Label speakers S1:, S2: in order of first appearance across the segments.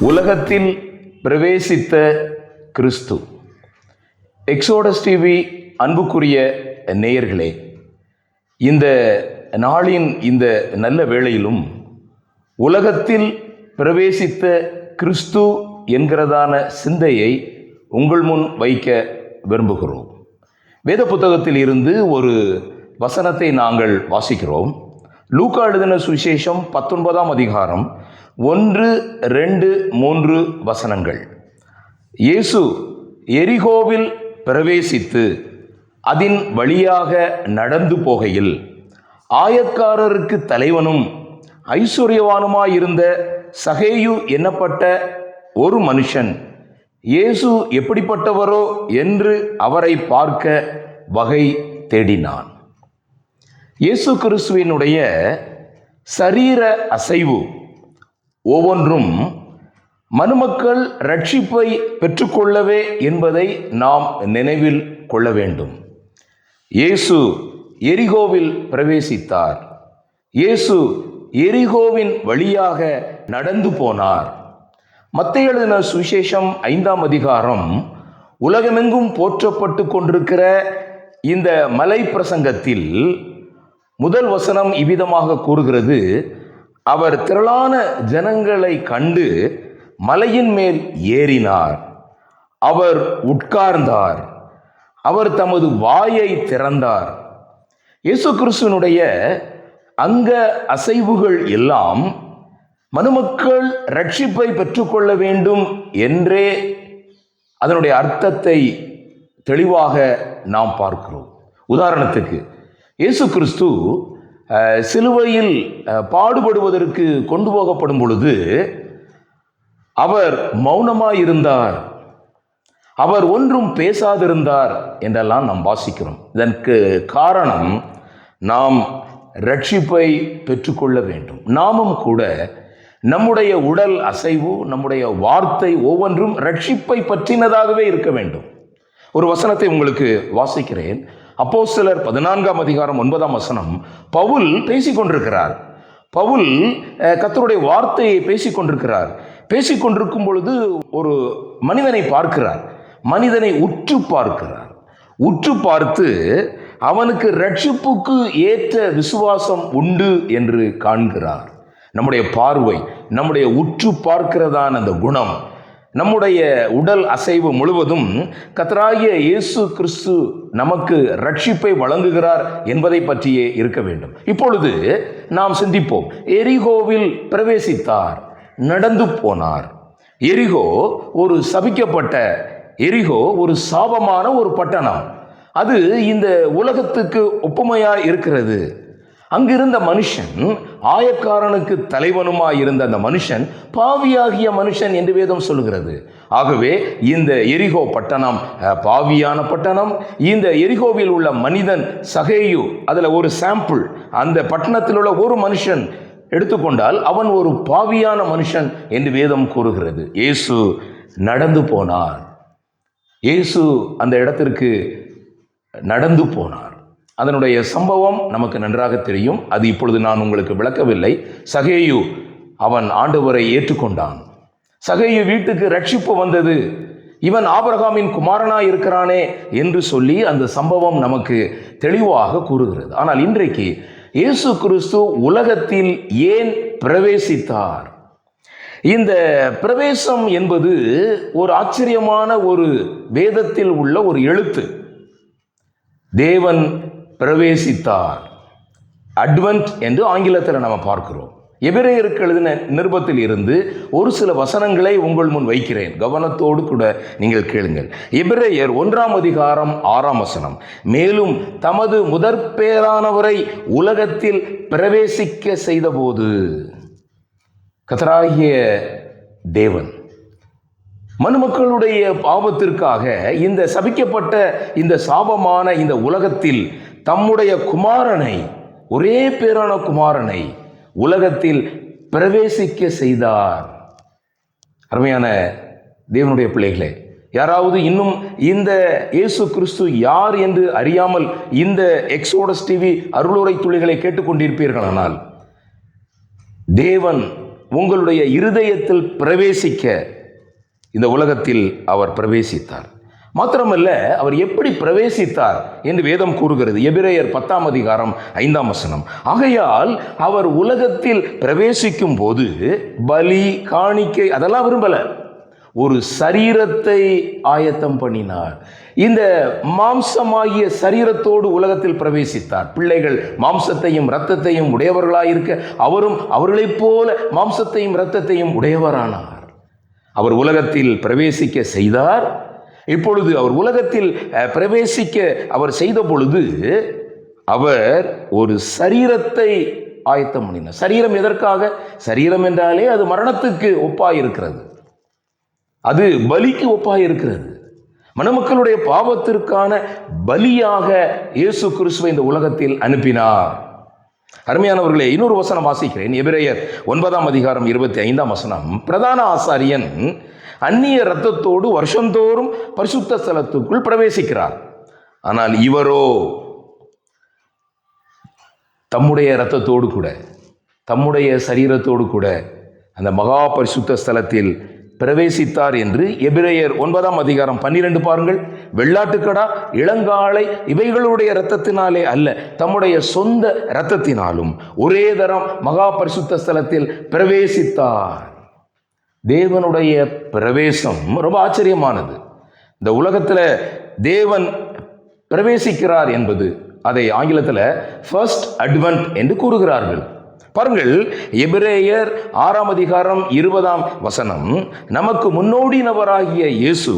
S1: உலகத்தில் பிரவேசித்த கிறிஸ்து. Exodus TV அன்புக்குரிய நேயர்களே, இந்த நாளின் இந்த நல்ல வேளையிலும் உலகத்தில் பிரவேசித்த கிறிஸ்து என்கிறதான சிந்தையை உங்கள் முன் வைக்க விரும்புகிறோம். வேத புத்தகத்தில் இருந்து ஒரு வசனத்தை நாங்கள் வாசிக்கிறோம். லூக்கா எழுதின சுவிசேஷம் 19ஆம் அதிகாரம் 1, 2, 3 வசனங்கள். இயேசு எரிகோவில் பிரவேசித்து அதன் வழியாக நடந்து போகையில் ஆயக்காரருக்கு தலைவனும் ஐஸ்வர்யவானுமாயிருந்த சகேயு என்னப்பட்ட ஒரு மனுஷன் இயேசு எப்படிப்பட்டவரோ என்று அவரை பார்க்க வகை தேடினான். இயேசு கிறிஸ்துவினுடைய சரீர அசைவு ஒவ்வொன்றும் மனுமக்கள் ரட்சிப்பை பெற்றுக்கொள்ளவே என்பதை நாம் நினைவில் கொள்ள வேண்டும். இயேசு எரிகோவில் பிரவேசித்தார். இயேசு எரிகோவின் வழியாக நடந்து போனார். மத்தேயு எழுதின சுவிசேஷம் 5ஆம் அதிகாரம் உலகமெங்கும் போற்றப்பட்டு கொண்டிருக்கிற இந்த மலை பிரசங்கத்தில் முதல் வசனம் இவ்விதமாக கூறுகிறது: அவர் திரளான ஜனங்களை கண்டு மலையின் மேல் ஏறினார். அவர் உட்கார்ந்தார். அவர் தமது வாயை திறந்தார். இயேசு கிறிஸ்துவினுடைய அங்க அசைவுகள் எல்லாம் மனுமக்கள் ரட்சிப்பை பெற்றுக்கொள்ள வேண்டும் என்றே அதனுடைய அர்த்தத்தை தெளிவாக நாம் பார்க்கிறோம். உதாரணத்துக்கு, இயேசு கிறிஸ்து சிலுவையில் பாடுபடுவதற்கு கொண்டு போகப்படும் பொழுது அவர் மௌனமாயிருந்தார். அவர் ஒன்றும் பேசாதிருந்தார் என்றெல்லாம் நாம் வாசிக்கிறோம். இதற்கு காரணம், நாம் ரட்சிப்பை பெற்றுக்கொள்ள வேண்டும். நாமும் கூட நம்முடைய உடல் அசைவு, நம்முடைய வார்த்தை ஒவ்வொன்றும் ரட்சிப்பை பற்றினதாகவே இருக்க வேண்டும். ஒரு வசனத்தை உங்களுக்கு வாசிக்கிறேன். அப்போஸ்தலர் 14ஆம் அதிகாரம் 9ஆம் வசனம். பவுல் பேசிக்கொண்டிருக்கிறார். பவுல் கர்த்தருடைய வார்த்தையை பேசிக்கொண்டிருக்கிறார். பேசிக்கொண்டிருக்கும் பொழுது ஒரு மனிதனை பார்க்கிறார். மனிதனை உற்று பார்க்கிறார். உற்று பார்த்து அவனுக்கு ரட்சிப்புக்கு ஏற்ற விசுவாசம் உண்டு என்று காண்கிறார். நம்முடைய பார்வை, நம்முடைய உற்று பார்க்கிறதான அந்த குணம், நம்முடைய உடல் அசைவு முழுவதும் கர்த்தராகிய இயேசு கிறிஸ்து நமக்கு ரட்சிப்பை வழங்குகிறார் என்பதை பற்றியே இருக்க வேண்டும். இப்பொழுது நாம் சிந்திப்போம். எரிகோவில் பிரவேசித்தார், நடந்து போனார். எரிகோ ஒரு சபிக்கப்பட்ட, எரிகோ ஒரு சாபமான ஒரு பட்டணம். அது இந்த உலகத்துக்கு ஒப்புமையாய் இருக்கிறது. அங்கிருந்த மனுஷன், ஆயக்காரனுக்கு தலைவனுமாய் இருந்த அந்த மனுஷன் பாவியாகிய மனுஷன் என்று வேதம் சொல்லுகிறது. ஆகவே இந்த எரிகோ பட்டணம் பாவியான பட்டணம். இந்த எரிகோவில் உள்ள மனிதன் சகேயு, அதில் ஒரு சாம்பிள். அந்த பட்டணத்தில் உள்ள ஒரு மனுஷன் எடுத்துக்கொண்டால் அவன் ஒரு பாவியான மனுஷன் என்று வேதம் கூறுகிறது. இயேசு நடந்து போனார். இயேசு அந்த இடத்திற்கு நடந்து போனார். அதனுடைய சம்பவம் நமக்கு நன்றாக தெரியும். அது இப்பொழுது நான் உங்களுக்கு விளக்கவில்லை. சகேயு அவன் ஆண்டவரை ஏற்றுக்கொண்டான். சகேயு வீட்டுக்கு ரட்சிப்பு வந்தது. இவன் ஆபிரகாமின் குமாரனாய் இருக்கிறானே என்று சொல்லி அந்த சம்பவம் நமக்கு தெளிவாக கூறுகிறது. ஆனால் இன்றைக்கு இயேசு கிறிஸ்து உலகத்தில் ஏன் பிரவேசித்தார்? இந்த பிரவேசம் என்பது ஒரு ஆச்சரியமான ஒரு வேதத்தில் உள்ள ஒரு எழுத்து. தேவன் பிரவேசித்தார். அட்வென்ட் என்று ஆங்கிலத்தில் நம்ம பார்க்கிறோம். எபிரேயருக்கு எழுதின நிருபத்தில் இருந்து ஒரு சில வசனங்களை உங்கள் முன் வைக்கிறேன். கவனத்தோடு கூட நீங்கள் கேளுங்கள். எபிரேயர் 1ஆம் அதிகாரம் 6ஆம் வசனம். மேலும் தமது முதற்பேரானவரை உலகத்தில் பிரவேசிக்க செய்தபோது, கர்த்தராகிய தேவன் மனுமக்களுடைய பாவத்திற்காக இந்த சபிக்கப்பட்ட இந்த சாபமான இந்த உலகத்தில் தம்முடைய குமாரனை, ஒரே பேரான குமாரனை உலகத்தில் பிரவேசிக்க செய்தார். அருமையான தேவனுடைய பிள்ளைகளே, யாராவது இன்னும் இந்த இயேசு கிறிஸ்து யார் என்று அறியாமல் இந்த எக்ஸோடஸ் டிவி அருளுரை துளிகளை கேட்டுக்கொண்டிருப்பீர்களானால், தேவன் உங்களுடைய இருதயத்தில் பிரவேசிக்க இந்த உலகத்தில் அவர் பிரவேசித்தார். மாத்திரமல்ல, அவர் எப்படி பிரவேசித்தார் என்று வேதம் கூறுகிறது. எபிரேயர் 10:5. ஆகையால் அவர் உலகத்தில் பிரவேசிக்கும் போது பலி, காணிக்கை அதெல்லாம் விரும்பல, ஒரு சரீரத்தை ஆயத்தம் பண்ணினார். இந்த மாம்சமாகிய சரீரத்தோடு உலகத்தில் பிரவேசித்தார். பிள்ளைகள் மாம்சத்தையும் இரத்தத்தையும் உடையவர்களாயிருக்க அவரும் அவர்களைப் போல மாம்சத்தையும் இரத்தத்தையும் உடையவரானார். அவர் உலகத்தில் பிரவேசிக்க செய்தார். இப்பொழுது அவர் உலகத்தில் பிரவேசிக்க அவர் செய்த பொழுது அவர் ஒரு சரீரத்தை ஆயத்தம் பண்ணினார். சரீரம் எதற்காக? சரீரம் என்றாலே அது மரணத்துக்கு ஒப்பாயிருக்கிறது, அது பலிக்கு ஒப்பாயிருக்கிறது. மணமக்களுடைய பாவத்திற்கான பலியாக இயேசு கிறிஸ்துவை இந்த உலகத்தில் அனுப்பினார். அருமையானவர்களே, இன்னொரு வசனம் வாசிக்கிறேன். எபிரேயர் 9:25. பிரதான ஆசாரியன் அந்நிய இரத்தத்தோடு வருஷந்தோறும் பரிசுத்த ஸ்தலத்துக்குள் பிரவேசிக்கிறார். ஆனால் இவரோ தம்முடைய இரத்தத்தோடு கூட, தம்முடைய சரீரத்தோடு கூட அந்த மகா பரிசுத்த ஸ்தலத்தில் பிரவேசித்தார் என்று எபிரேயர் 9:12 பாருங்கள். வெள்ளாட்டுக்கடா, இளங்காளை இவைகளுடைய இரத்தத்தினாலே அல்ல, தம்முடைய சொந்த இரத்தத்தினாலும் ஒரே தரம் மகா பரிசுத்த ஸ்தலத்தில் பிரவேசித்தார். தேவனுடைய பிரவேசம் ரொம்ப ஆச்சரியமானது. இந்த உலகத்தில் தேவன் பிரவேசிக்கிறார் என்பது, அதை ஆங்கிலத்தில் ஃபர்ஸ்ட் அட்வென்ட் என்று கூறுகிறார்கள். பாருங்கள், எபிரேயர் 6:20 நமக்கு முன்னோடினவராகிய இயேசு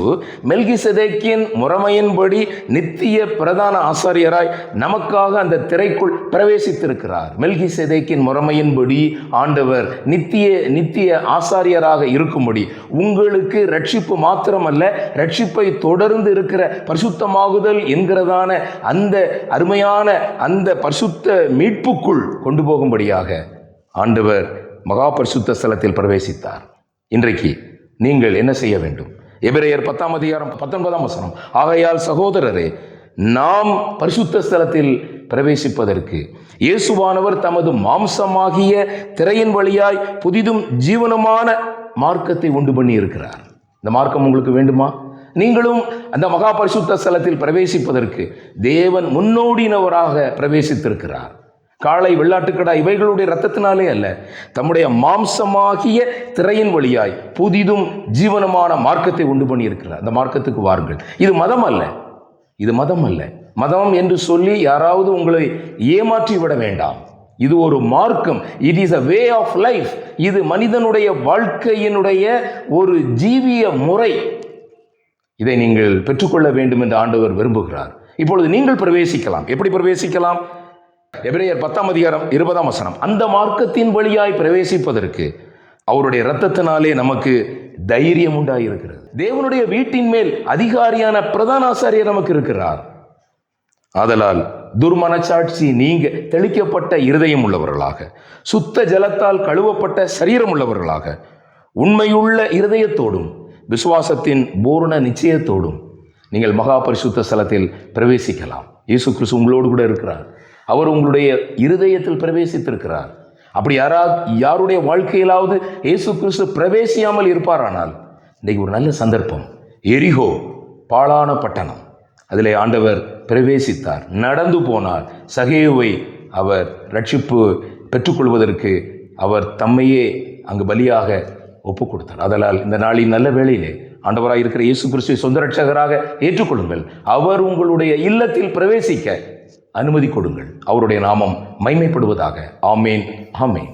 S1: மெல்கிசேதேக்கின் முறைமையின்படி நித்திய பிரதான ஆசாரியராய் நமக்காக அந்த திரைக்குள் பிரவேசித்திருக்கிறார். மெல்கிசேதேக்கின் முறைமையின்படி ஆண்டவர் நித்திய ஆசாரியராக இருக்கும்படி உங்களுக்கு ரட்சிப்பு மாத்திரமல்ல, ரட்சிப்பை தொடர்ந்து இருக்கிற பரிசுத்தமாகுதல் என்கிறதான அந்த அருமையான அந்த பரிசுத்த மீட்புக்குள் கொண்டு போகும்படியாக ஆண்டவர் மகா பரிசுத்த ஸ்தலத்தில் பிரவேசித்தார். இன்றைக்கு நீங்கள் என்ன செய்ய வேண்டும்? எபிரேயர் 10:19. ஆகையால் சகோதரரே, நாம் பரிசுத்த ஸ்தலத்தில் பிரவேசிப்பதற்கு இயேசுவானவர் தமது மாம்சமாகிய திரையின் வழியாய் புதிதும் ஜீவனமான மார்க்கத்தை உண்டு பண்ணி இருக்கிறார். இந்த மார்க்கம் உங்களுக்கு வேண்டுமா? நீங்களும் அந்த மகா பரிசுத்த ஸ்தலத்தில் பிரவேசிப்பதற்கு தேவன் முன்னோடினவராக பிரவேசித்திருக்கிறார். காளை, வெள்ளாட்டுக்கடா இவைகளுடைய இரத்தத்தினாலே அல்ல, தம்முடைய மாம்சமாகிய திரையின் வழியாய் புதிதும் ஜீவனமான மார்க்கத்தை உண்டு பண்ணி இருக்கிறார். அந்த மார்க்கத்துக்கு வாருங்கள். இது மதம் அல்ல, இது மதம் அல்ல. மதம் என்று சொல்லி யாராவது உங்களை ஏமாற்றி விட வேண்டாம். இது ஒரு மார்க்கம். It is a way of life. இது மனிதனுடைய வாழ்க்கையினுடைய ஒரு ஜீவிய முறை. இதை நீங்கள் பெற்றுக்கொள்ள வேண்டும் என்று ஆண்டவர் விரும்புகிறார். இப்பொழுது நீங்கள் பிரவேசிக்கலாம். எப்படி பிரவேசிக்கலாம்? எபிரேயர் 10:20 அந்த மார்க்கத்தின் வழியாய் பிரவேசிப்பதற்கு அவருடைய இரத்தத்தினாலே நமக்கு தைரியம் உண்டாயிருக்கிறது. தேவனுடைய வீட்டின் மேல் அதிகாரியான பிரதான ஆசாரியர் நமக்கு இருக்கிறார். ஆதலால் துர்மனச்சாட்சி நீங்க தெளிக்கப்பட்ட இருதயம் உள்ளவர்களாக, சுத்த ஜலத்தால் கழுவப்பட்ட சரீரம் உள்ளவர்களாக, உண்மையுள்ள இருதயத்தோடும் விசுவாசத்தின் பூரண நிச்சயத்தோடும் நீங்கள் மகா பரிசுத்த ஸ்தலத்தில் பிரவேசிக்கலாம். இயேசு கிறிஸ்து உங்களோடு கூட இருக்கிறார். அவர் உங்களுடைய இருதயத்தில் பிரவேசித்திருக்கிறார். அப்படி யாருடைய வாழ்க்கையிலாவது இயேசு கிறிஸ்து பிரவேசியாமல் இருப்பாரானால் இன்றைக்கு ஒரு நல்ல சந்தர்ப்பம். எரிகோ பாழான பட்டணம், அதிலே ஆண்டவர் பிரவேசித்தார், நடந்து போனார். சகேயுவை அவர் ரட்சிப்பு பெற்றுக்கொள்வதற்கு அவர் தம்மையே அங்கு பலியாக ஒப்பு கொடுத்தார். அதனால் இந்த நாளின் நல்ல வேளையிலே ஆண்டவராக இருக்கிற இயேசு கிறிஸ்துவை சொந்த ரட்சகராக ஏற்றுக்கொள்ளுங்கள். அவர் உங்களுடைய இல்லத்தில் பிரவேசிக்க அனுமதி கொடுங்கள். அவருடைய நாமம் மைமைப்படுவதாக. ஆமேன், ஆமேன்.